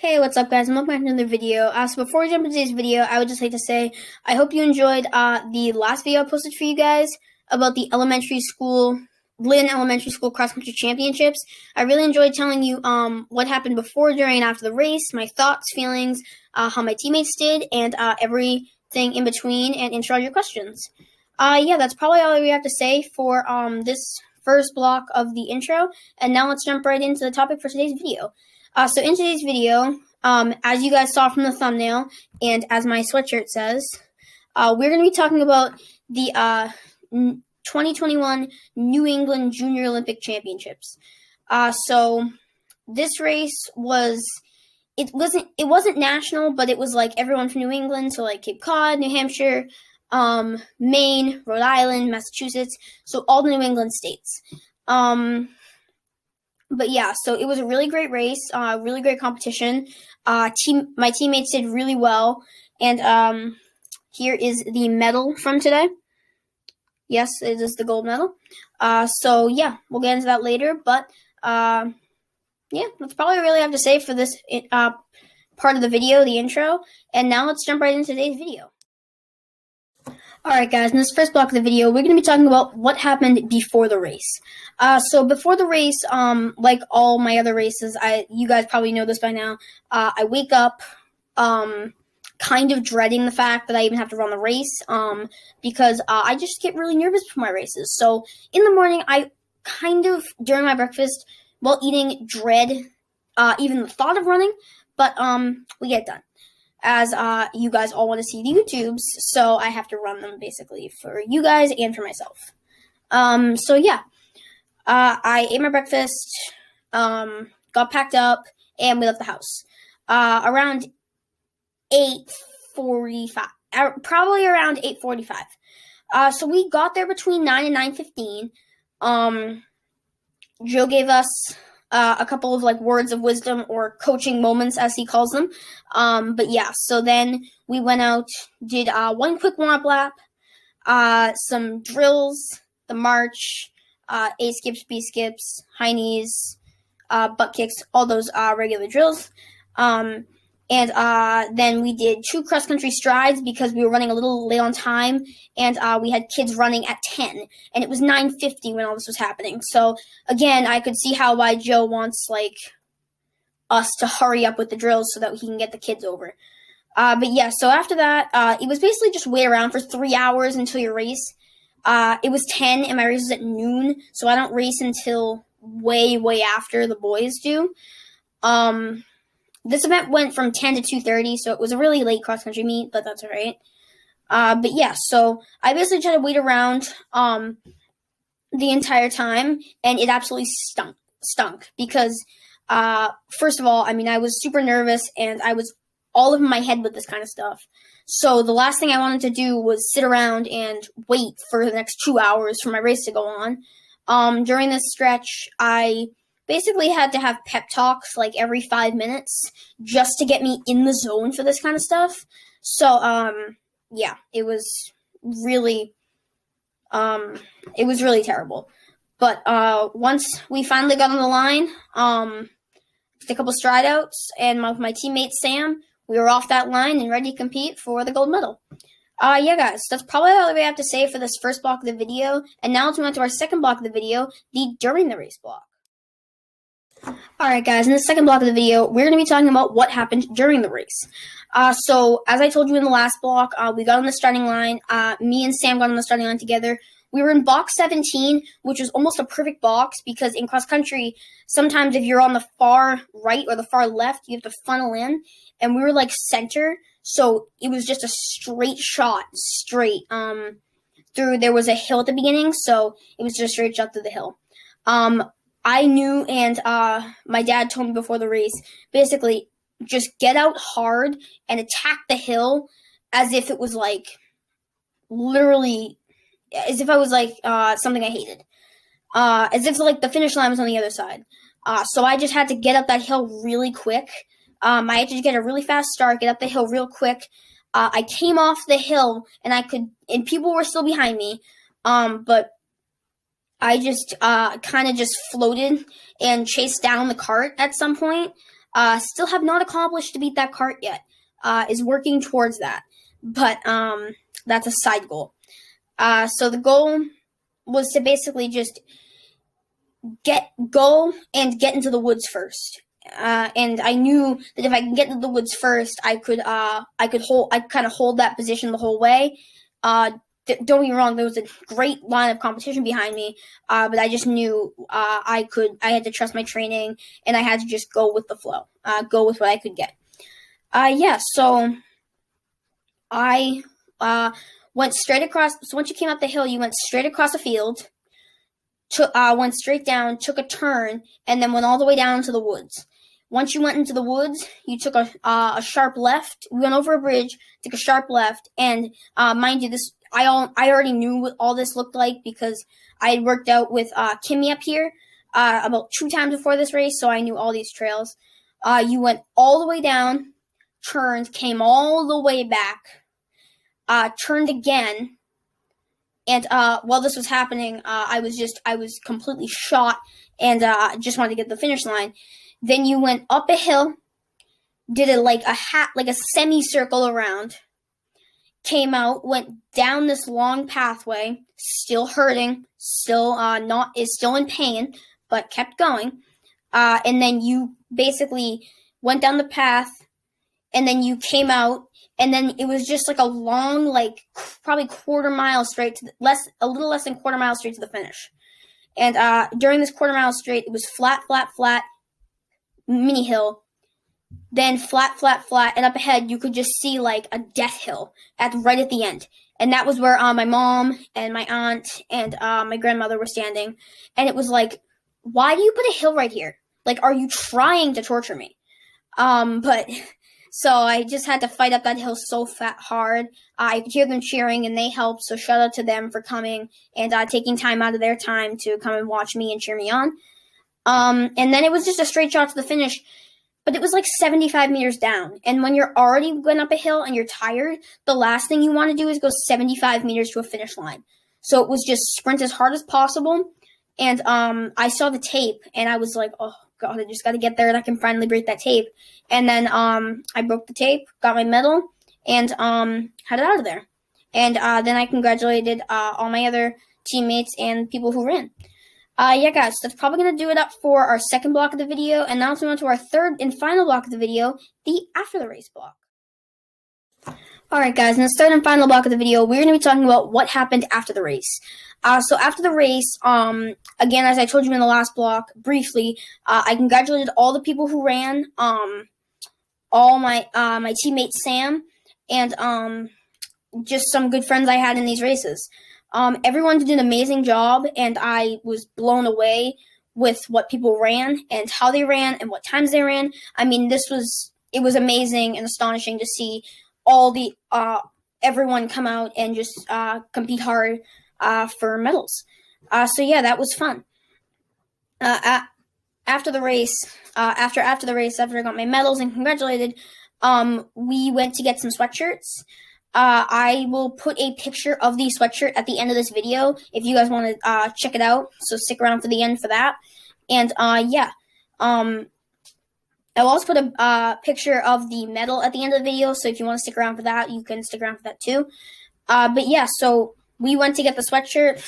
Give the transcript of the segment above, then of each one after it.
Hey, what's up, guys? Welcome back to another video. So before we jump into today's video, I would just like to say I hope you enjoyed the last video I posted for you guys about the Lynn Elementary School Cross Country Championships. I really enjoyed telling you what happened before, during, and after the race, my thoughts, feelings, how my teammates did, and everything in between, and answer all your questions. Yeah, that's probably all we have to say for this first block of the intro. And now let's jump right into the topic for today's video. So in today's video, as you guys saw from the thumbnail, and as my sweatshirt says, we're going to be talking about the 2021 New England Junior Olympic Championships. So this race it wasn't national, but it was like everyone from New England, so like Cape Cod, New Hampshire, Maine, Rhode Island, Massachusetts, so all the New England states. But yeah, so it was a really great race, really great competition. My teammates did really well, and here is the medal from today. Yes, it is the gold medal. So yeah, we'll get into that later, but yeah, that's probably all I really have to say for this part of the video, the intro. And now let's jump right into today's video. Alright guys, in this first block of the video, we're going to be talking about what happened before the race. So before the race, like all my other races, you guys probably know this by now, I wake up kind of dreading the fact that I even have to run the race because I just get really nervous before my races. So in the morning, I kind of, during my breakfast, while eating, dread even the thought of running, but we get it done. As you guys all want to see the YouTubes, so I have to run them basically for you guys and for myself. So yeah, I ate my breakfast, got packed up, and we left the house. Around 8:45, probably around 8:45. So we got there between 9 and 9:15. Joe gave us a couple of like words of wisdom or coaching moments, as he calls them. But yeah, so then we went out, did one quick warm-up lap, some drills, the march, A skips, B skips, high knees, butt kicks, all those regular drills. And then we did 2 cross-country strides because we were running a little late on time, and we had kids running at 10, and it was 9:50 when all this was happening. So, again, I could see why Joe wants, like, us to hurry up with the drills so that he can get the kids over. But, yeah, so after that, it was basically just wait around for 3 hours until your race. It was 10, and my race was at noon, so I don't race until way, way after the boys do. This event went from 10 to 2:30, so it was a really late cross-country meet, but that's all right. But yeah, so I basically tried to wait around the entire time, and it absolutely stunk because, first of all, I mean, I was super nervous, and I was all over my head with this kind of stuff. So the last thing I wanted to do was sit around and wait for the next 2 hours for my race to go on. During this stretch, I basically had to have pep talks like every 5 minutes just to get me in the zone for this kind of stuff. So, yeah, it was really terrible. But once we finally got on the line, did a couple stride outs, and my teammate Sam, we were off that line and ready to compete for the gold medal. Yeah, guys, that's probably all we have to say for this first block of the video. And now let's move on to our second block of the video, the during the race block. Alright guys, in the second block of the video, we're going to be talking about what happened during the race. So, as I told you in the last block, we got on the starting line. Me and Sam got on the starting line together. We were in box 17, which was almost a perfect box because in cross-country, sometimes if you're on the far right or the far left, you have to funnel in. And we were like center, so it was just a straight shot, through. There was a hill at the beginning, so it was just a straight shot through the hill. I knew, and my dad told me before the race, basically, just get out hard and attack the hill as if it was, like, literally, as if I was, like, something I hated. As if, like, the finish line was on the other side. So I just had to get up that hill really quick. I had to get a really fast start, get up the hill real quick. I came off the hill, and people were still behind me, but I just kind of just floated and chased down the cart at some point. Still have not accomplished to beat that cart yet. Is working towards that, but that's a side goal. So the goal was to basically just go and get into the woods first. And I knew that if I could get into the woods first, I could kind of hold that position the whole way. Don't get me wrong, there was a great line of competition behind me, but I just knew I had to trust my training, and I had to just go with the flow, go with what I could get. So I went straight across. So once you came up the hill, you went straight across the field, went straight down, took a turn, and then went all the way down into the woods. Once you went into the woods, you took a sharp left. We went over a bridge, took a sharp left, and mind you, this I already knew what all this looked like because I had worked out with Kimmy up here about 2 times before this race, so I knew all these trails. You went all the way down, turned, came all the way back, turned again, and while this was happening, I was completely shot and just wanted to get to the finish line. Then you went up a hill, did it like a semicircle around, came out, went down this long pathway, still hurting, still in pain, but kept going. And then you basically went down the path, and then you came out, and then it was just like a long, like probably quarter mile straight to a little less than quarter mile straight to the finish. And during this quarter mile straight, it was flat, mini hill, then flat, and up ahead you could just see like a death hill right at the end. And that was where my mom and my aunt and my grandmother were standing. And it was like, why do you put a hill right here? Like, are you trying to torture me? But so I just had to fight up that hill so hard. I could hear them cheering, and they helped. So shout out to them for coming and taking time out of their time to come and watch me and cheer me on. And then it was just a straight shot to the finish, but it was like 75 meters down. And when you're already going up a hill and you're tired, the last thing you want to do is go 75 meters to a finish line. So it was just sprint as hard as possible. And I saw the tape, and I was like, oh God, I just got to get there and I can finally break that tape. And then I broke the tape, got my medal, and headed out of there. And then I congratulated all my other teammates and people who ran. Guys, that's probably going to do it up for our second block of the video, and now let's move on to our third and final block of the video, the after the race block. Alright guys, in this third and final block of the video, we're going to be talking about what happened after the race. So after the race, again, as I told you in the last block, briefly, I congratulated all the people who ran, all my teammate Sam, and just some good friends I had in these races. Everyone did an amazing job, and I was blown away with what people ran and how they ran and what times they ran. I mean, it was amazing and astonishing to see all everyone come out and just compete hard for medals. That was fun. After the race, after I got my medals and congratulated, we went to get some sweatshirts. I will put a picture of the sweatshirt at the end of this video if you guys want to check it out. So stick around for the end for that. And I'll also put a picture of the medal at the end of the video. So if you want to stick around for that, you can stick around for that too. So we went to get the sweatshirt.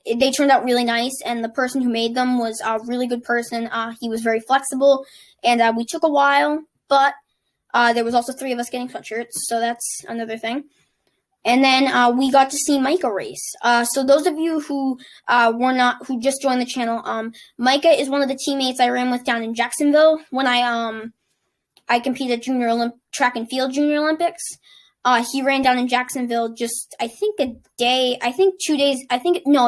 They turned out really nice, and the person who made them was a really good person. He was very flexible, and we took a while, but there was also 3 of us getting sweatshirts, so that's another thing. And then we got to see Micah race. So those of you who who just joined the channel, Micah is one of the teammates I ran with down in Jacksonville when I competed at track and field Junior Olympics. He ran down in Jacksonville just, it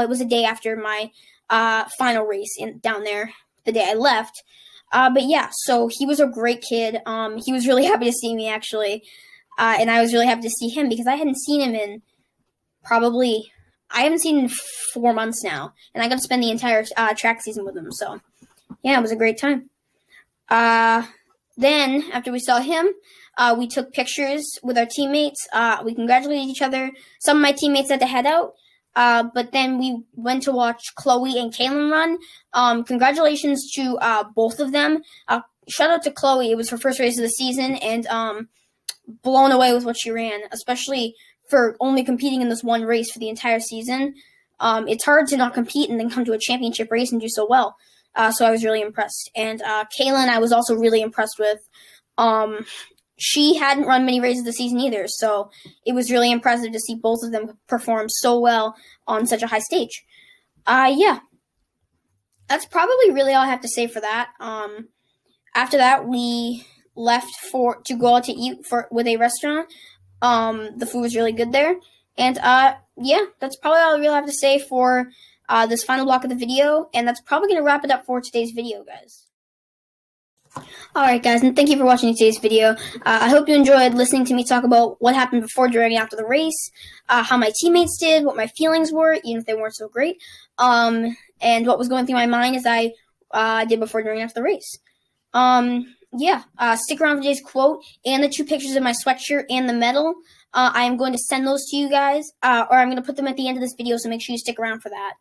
was a day after my final race down there, the day I left. So he was a great kid. He was really happy to see me, actually. And I was really happy to see him because I hadn't seen him in I haven't seen him in 4 months now. And I got to spend the entire track season with him. So, yeah, it was a great time. Then, after we saw him, we took pictures with our teammates. We congratulated each other. Some of my teammates had to head out. But then we went to watch Chloe and Kaylin run. Congratulations to both of them. shout out to Chloe. It was her first race of the season, and blown away with what she ran, especially for only competing in this one race for the entire season. It's hard to not compete and then come to a championship race and do so well. So I was really impressed. And Kaylin, I was also really impressed with. She hadn't run many races this season either, so it was really impressive to see both of them perform so well on such a high stage. Yeah, that's probably really all I have to say for that. After that, we left to go out to eat with a restaurant. The food was really good there, and yeah, that's probably all I really have to say for this final block of the video, and that's probably going to wrap it up for today's video, guys. Alright guys, and thank you for watching today's video. I hope you enjoyed listening to me talk about what happened before, during, and after the race, how my teammates did, what my feelings were, even if they weren't so great, and what was going through my mind as I did before, during, and after the race. Yeah, stick around for today's quote and the 2 pictures of my sweatshirt and the medal. I am going to send those to you guys, or I'm going to put them at the end of this video, so make sure you stick around for that,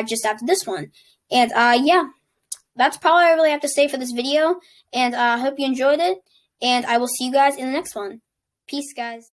just after this one. And, yeah. That's probably all I really have to say for this video, and I hope you enjoyed it, and I will see you guys in the next one. Peace, guys.